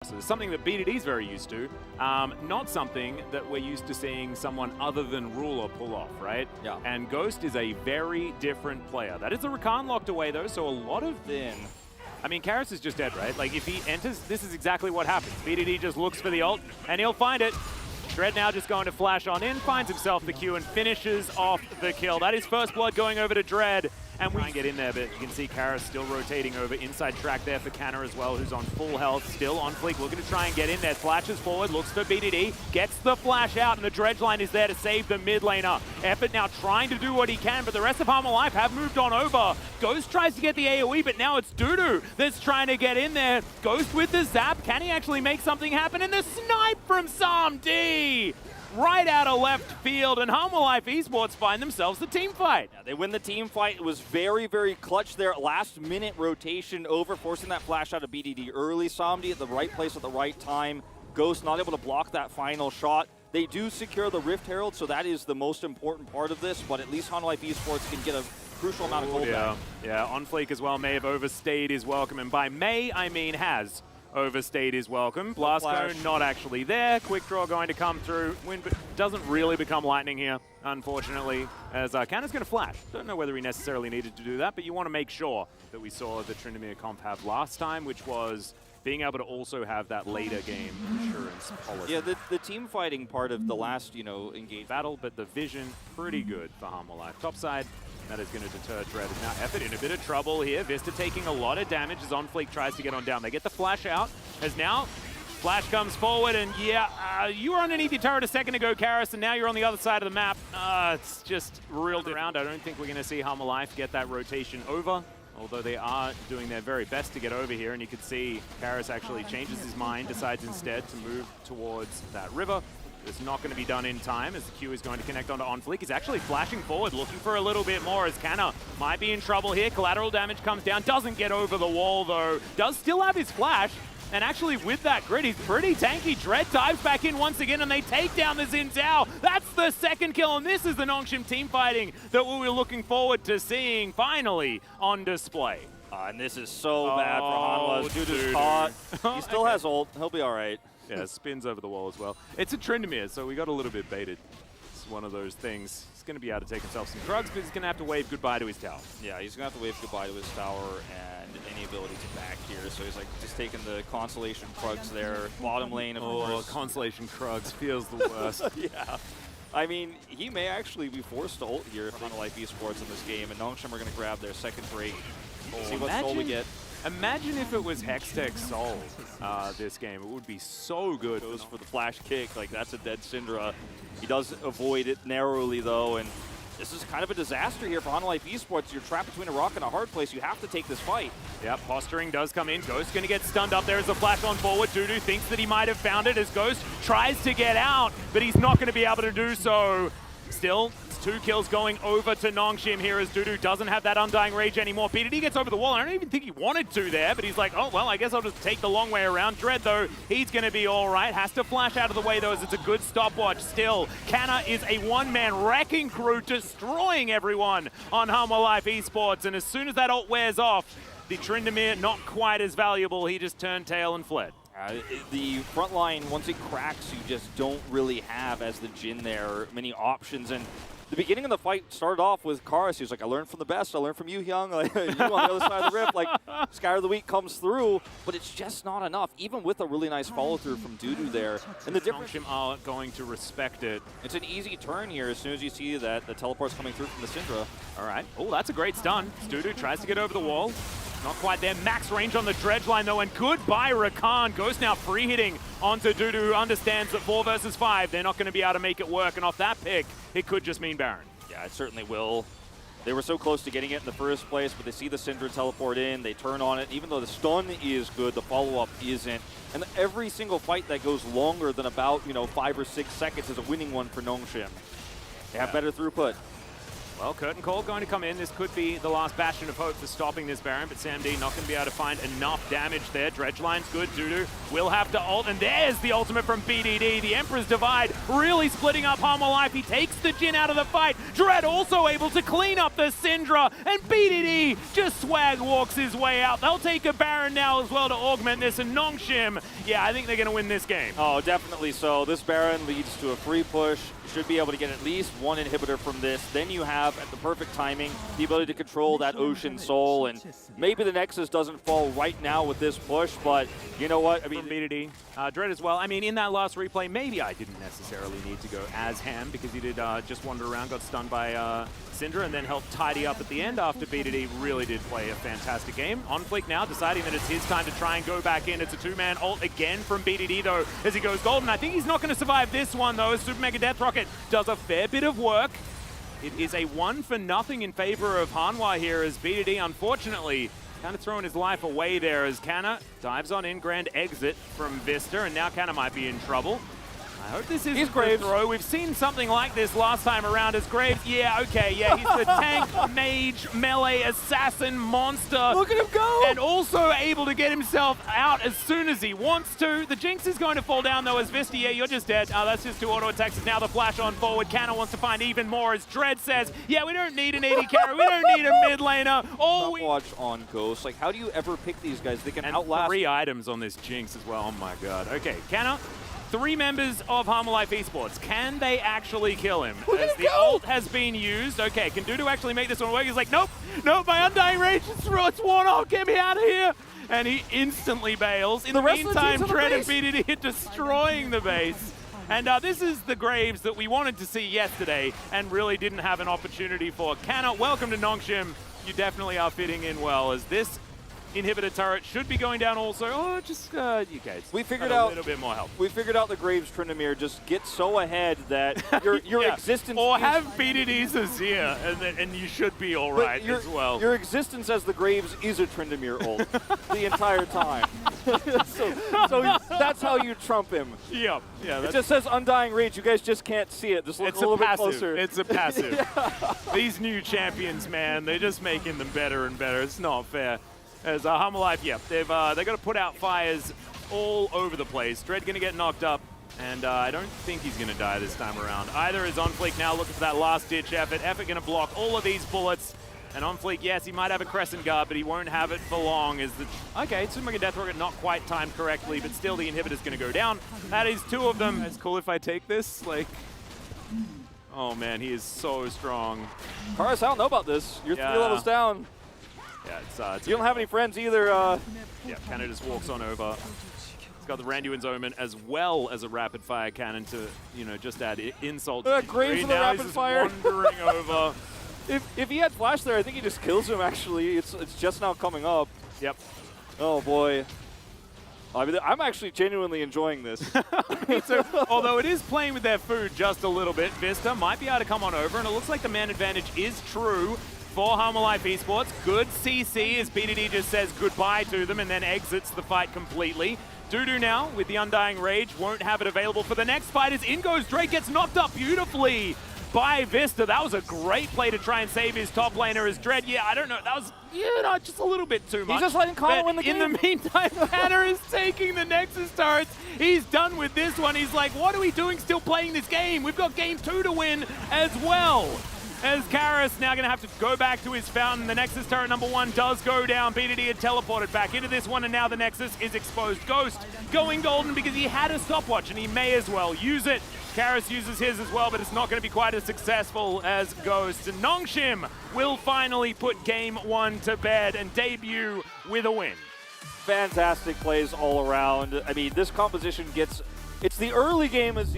Something that BDD is very used to, not something that we're used to seeing someone other than Ruler pull off, right? Yeah. And Ghost is a very different player. That is the Rakan locked away though, so a lot of I mean, Karras is just dead, right? Like, if he enters, this is exactly what happens. BDD just looks for the ult, and he'll find it. Dread now just going to flash on in, finds himself the Q, and finishes off the kill. That is first blood going over to Dread. And we can get in there, but you can see Karras still rotating over. Inside track there for Canna as well, who's on full health, still on fleek, looking to try and get in there. Flashes forward, looks for BDD, gets the flash out, and the dredge line is there to save the mid laner. Effort now trying to do what he can, but the rest of Harmor Life have moved on over. Ghost tries to get the AoE, but now it's Dudu that's trying to get in there. Ghost with the zap, can he actually make something happen? And the snipe from SAMD! Right out of left field, and Harmor Life Esports find themselves the team fight. Yeah, they win the team fight. It was very, very clutch there. Last minute rotation over, forcing that flash out of BDD early. Samdi at the right place at the right time. Ghost not able to block that final shot. They do secure the Rift Herald, so that is the most important part of this, but at least Harmor Life Esports can get a crucial amount of gold back. Yeah, on fleek as well, may have overstayed his welcome, and by may, I mean has overstayed his welcome. Blastco not actually there. Quick draw going to come through. Wind doesn't really become lightning here, unfortunately, as Canna's going to flash. Don't know whether he necessarily needed to do that, but you want to make sure that we saw the Tryndamere comp have last time, which was being able to also have that later game insurance policy. Yeah, the team fighting part of the last, engage battle, but the vision pretty good for Harmor Life. Topside, that is going to deter Dread. Now Effort in a bit of trouble here. Vista taking a lot of damage as OnFleek tries to get on down. They get the flash out as now Flash comes forward, and you were underneath your turret a second ago, Karras, and now you're on the other side of the map. It's just reeled around. I don't think we're going to see Harmor Life get that rotation over, although they are doing their very best to get over here, and you can see Karras actually changes his mind, decides instead to move towards that river. It's not going to be done in time as the Q is going to connect onto OnFleek. He's actually flashing forward, looking for a little bit more as Canna might be in trouble here. Collateral damage comes down, doesn't get over the wall though. Does still have his flash, and actually with that grid, he's pretty tanky. Dread dives back in once again, and they take down the Xin Zhao. That's the second kill, and this is the Nongshim team fighting that we were looking forward to seeing finally on display. And this is so bad for Hanwha. Dudu's caught. He still has ult. He'll be all right. Yeah, spins over the wall as well. It's a Tryndamere, so we got a little bit baited. It's one of those things. He's going to be able to take himself some drugs, but he's going to have to wave goodbye to his tower. Yeah, he's going to have to wave goodbye to his tower and any ability to back here. So he's like just taking the Constellation Krugs there. Bottom lane, of course. Constellation Krugs feels the worst. Yeah. I mean, he may actually be forced to ult here for Harmor Life Esports in this game, and Nongshim are going to grab their second break. See what soul we get. Imagine if it was Hextech Soul this game. It would be so good. Goes for the flash kick. Like, that's a dead Syndra. He does avoid it narrowly, though, and this is kind of a disaster here for Harmor Life Esports. You're trapped between a rock and a hard place. You have to take this fight. Yeah, posturing does come in. Ghost going to get stunned up there as a flash on forward. Dudu thinks that he might have found it as Ghost tries to get out, but he's not going to be able to do so. Still, 2 kills going over to Nongshim here as Dudu doesn't have that Undying Rage anymore. BDD gets over the wall. I don't even think he wanted to there, but he's like, oh, well, I guess I'll just take the long way around. Dread, though, he's going to be all right. Has to flash out of the way, though, as it's a good stopwatch. Still, Canna is a one-man wrecking crew, destroying everyone on Harmor Life Esports. And as soon as that ult wears off, the Tryndamere, not quite as valuable. He just turned tail and fled. The front line, once it cracks, you just don't really have, as the Jhin there, many options. And the beginning of the fight started off with Karras. He was like, I learned from the best. I learned from you, Hyung. Like, you on the other side of the rift. Like, Sky of the Week comes through, but it's just not enough, even with a really nice follow-through from Dudu there. And the difference... Nongshim are going to respect it. It's an easy turn here as soon as you see that the teleport's coming through from the Syndra. All right. Oh, that's a great stun. Dudu tries to get over the wall. Not quite there. Max range on the dredge line, though, and goodbye, Rakan. Ghost now free hitting onto Dudu, who understands that 4 versus 5, they're not going to be able to make it work. And off that pick, it could just mean Baron. Yeah, it certainly will. They were so close to getting it in the first place, but they see the Syndra teleport in, they turn on it. Even though the stun is good, the follow-up isn't. And every single fight that goes longer than about, 5 or 6 seconds is a winning one for Nongshim. They have better throughput. Well, Curtain Call going to come in. This could be the last bastion of hope for stopping this Baron, but Sam D not going to be able to find enough damage there. Dredge line's good. Dudu will have to ult, and there's the ultimate from BDD. The Emperor's Divide really splitting up Harmer Life. He takes the Jhin out of the fight. Dread also able to clean up the Syndra, and BDD just swag walks his way out. They'll take a Baron now as well to augment this, and Nongshim, yeah, I think they're going to win this game. Oh, definitely so. This Baron leads to a free push. Should be able to get at least one inhibitor from this. Then you have, at the perfect timing, the ability to control that Ocean Soul. And maybe the Nexus doesn't fall right now with this push, but you know what? I mean, BDD, Dread as well. I mean, in that last replay, maybe I didn't necessarily need to go as ham because he did just wander around, got stunned by Syndra, and then helped tidy up at the end after BDD really did play a fantastic game. On Fleek now, deciding that it's his time to try and go back in. It's a two-man ult again from BDD, though, as he goes golden. I think he's not going to survive this one, though, as Super Mega Death Rocket does a fair bit of work. It is a 1-for-0 in favor of Hanwha here, as BDD, unfortunately, kind of throwing his life away there as Canna dives on in, grand exit from Vista, and now Canna might be in trouble. I hope this isn't the throw. We've seen something like this last time around as Graves. Yeah, okay, yeah, he's the tank, mage, melee, assassin, monster. Look at him go! And also able to get himself out as soon as he wants to. The Jinx is going to fall down though as Vista. Yeah, you're just dead. That's just 2 auto attacks. It's now the flash on forward. Canna wants to find even more as Dread says, yeah, we don't need an AD carry. We don't need a mid laner. Watch on Ghost. Like, how do you ever pick these guys? They can outlast. 3 items on this Jinx as well. Oh my god. Okay, Canna. 3 members of Harmer Life Esports. Can they actually kill him? As the ult has been used. Okay, can Dudu actually make this one work? He's like, nope, nope, my Undying Rage is through. It's worn off. Get me out of here. And he instantly bails. In the meantime, Dread and BDD are destroying the base. And this is the Graves that we wanted to see yesterday and really didn't have an opportunity for. Canna, welcome to Nongshim. You definitely are fitting in well, as this inhibitor turret should be going down also. Oh, just, okay. We figured out a little bit more help. We figured out the Graves Tryndamere just get so ahead that your yeah. existence. Or have BDD's Azir, and you should be all right as well. Your existence as the Graves is a Tryndamere ult the entire time. so that's how you trump him. Yep. Yeah. It just says Undying Rage. You guys just can't see it. Just look a little bit closer. It's a passive. Yeah. These new champions, man, they're just making them better and better. It's not fair. As Harmer Life, yeah, they're going to put out fires all over the place. Dread going to get knocked up, and I don't think he's going to die this time around. Either is On Fleek now looking for that last-ditch effort. Effort going to block all of these bullets. And On Fleek, yes, he might have a Crescent Guard, but he won't have it for long. As the okay, Super Mega Death Rocket not quite timed correctly, but still the inhibitor's going to go down. That is 2 of them. It's cool if I take this. Like, oh man, he is so strong. Karis, I don't know about this. You're 3 levels down. Yeah, it's you don't have any friends either. Yeah, Canna just walks on over. He's got the Randuin's Omen as well as a rapid fire cannon to, you know, just add insult to Graves with a rapid fire. Wandering over. If he had flash there, I think he just kills him. Actually, it's just now coming up. Yep. Oh boy. I mean, I'm actually genuinely enjoying this. So, although it is playing with their food just a little bit, Vista might be able to come on over, and it looks like the man advantage is true for Harmer Life Esports. Good CC as BDD just says goodbye to them and then exits the fight completely. Dudu now with the Undying Rage won't have it available for the next fight as in goes Drake, gets knocked up beautifully by Vista. That was a great play to try and save his top laner as Dread. Yeah, I don't know. That was, you know, just a little bit too much. He's just letting Connor win the game. In the meantime, Tanner is taking the Nexus turrets. He's done with this one. He's like, what are we doing still playing this game? We've got game 2 to win as well. As Karis now going to have to go back to his fountain. The Nexus turret number 1 does go down. BDD had teleported back into this one, and now the Nexus is exposed. Ghost going golden because he had a stopwatch, and he may as well use it. Karis uses his as well, but it's not going to be quite as successful as Ghost. And Nongshim will finally put game 1 to bed and debut with a win. Fantastic plays all around. I mean, this composition gets... It's the early game as...